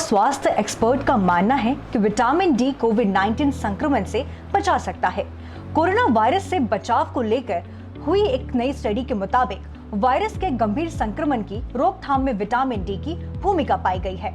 स्वास्थ्य एक्सपर्ट का मानना है कि विटामिन डी कोविड-19 संक्रमण से बचा सकता है। कोरोना वायरस से बचाव को लेकर हुई एक नई स्टडी के मुताबिक वायरस के गंभीर संक्रमण की रोकथाम में विटामिन डी की भूमिका पाई गई है।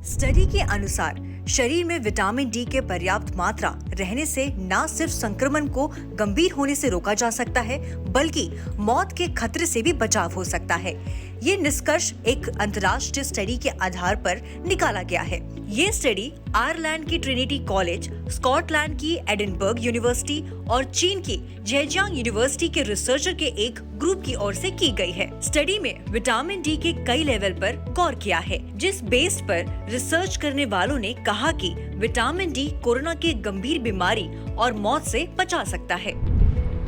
स्टडी के अनुसार शरीर में विटामिन डी के पर्याप्त मात्रा रहने से न सिर्फ संक्रमण को गंभीर होने से रोका जा सकता है, बल्कि मौत के खतरे से भी बचाव हो सकता है। ये निष्कर्ष एक अंतर्राष्ट्रीय स्टडी के आधार पर निकाला गया है। ये स्टडी आयरलैंड की ट्रिनिटी कॉलेज, स्कॉटलैंड की एडिनबर्ग यूनिवर्सिटी और चीन की जेजियांग यूनिवर्सिटी के रिसर्चर के एक ग्रुप की ओर से की गई है। स्टडी में विटामिन डी के कई लेवल पर गौर किया है, जिस बेस पर रिसर्च करने वालों ने कहा कि विटामिन डी कोरोना के गंभीर बीमारी और मौत से बचा सकता है।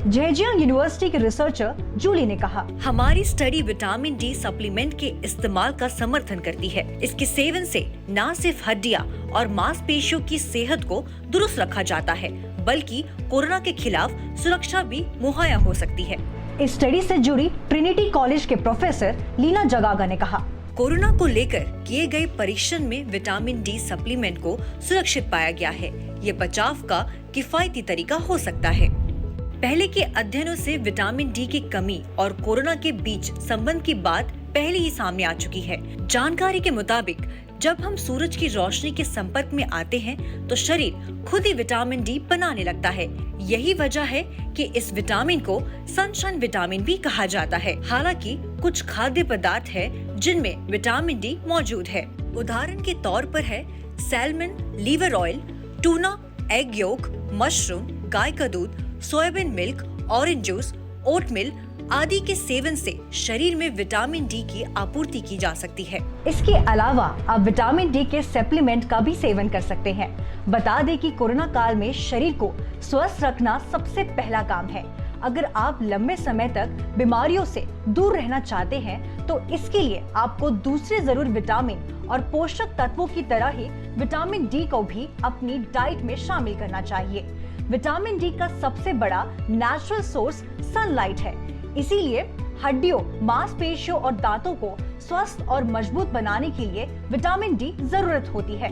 जेजियांग यूनिवर्सिटी के रिसर्चर जूली ने कहा, हमारी स्टडी विटामिन डी सप्लीमेंट के इस्तेमाल का समर्थन करती है। इसके सेवन से न सिर्फ हड्डियां और मांसपेशियों की सेहत को दुरुस्त रखा जाता है, बल्कि कोरोना के खिलाफ सुरक्षा भी मुहैया हो सकती है। इस स्टडी से जुड़ी ट्रिनिटी कॉलेज के प्रोफेसर लीना जगागा ने कहा, कोरोना को लेकर किए गए परीक्षण में विटामिन डी सप्लीमेंट को सुरक्षित पाया गया है। ये बचाव का किफायती तरीका हो सकता है। पहले के अध्ययनों से विटामिन डी की कमी और कोरोना के बीच संबंध की बात पहले ही सामने आ चुकी है। जानकारी के मुताबिक जब हम सूरज की रोशनी के संपर्क में आते हैं तो शरीर खुद ही विटामिन डी बनाने लगता है। यही वजह है कि इस विटामिन को सनशाइन विटामिन भी कहा जाता है। हालांकि कुछ खाद्य पदार्थ है जिनमें विटामिन डी मौजूद है। उदाहरण के तौर पर है salmon, liver oil, tuna, egg yolk, mushroom, गाय का दूध, soybean milk, orange juice, oatmeal आदि के सेवन से शरीर में विटामिन डी की आपूर्ति की जा सकती है। इसके अलावा आप विटामिन डी के सप्लीमेंट का भी सेवन कर सकते हैं। बता दें कि कोरोना काल में शरीर को स्वस्थ रखना सबसे पहला काम है। अगर आप लंबे समय तक बीमारियों से दूर रहना चाहते हैं तो इसके लिए आपको दूसरे जरूरी विटामिन और पोषक तत्वों की तरह ही विटामिन डी को भी अपनी डाइट में शामिल करना चाहिए। विटामिन डी का सबसे बड़ा नेचुरल सोर्स सनलाइट है, इसीलिए हड्डियों, मांसपेशियों और दांतों को स्वस्थ और मजबूत बनाने के लिए विटामिन डी जरूरत होती है।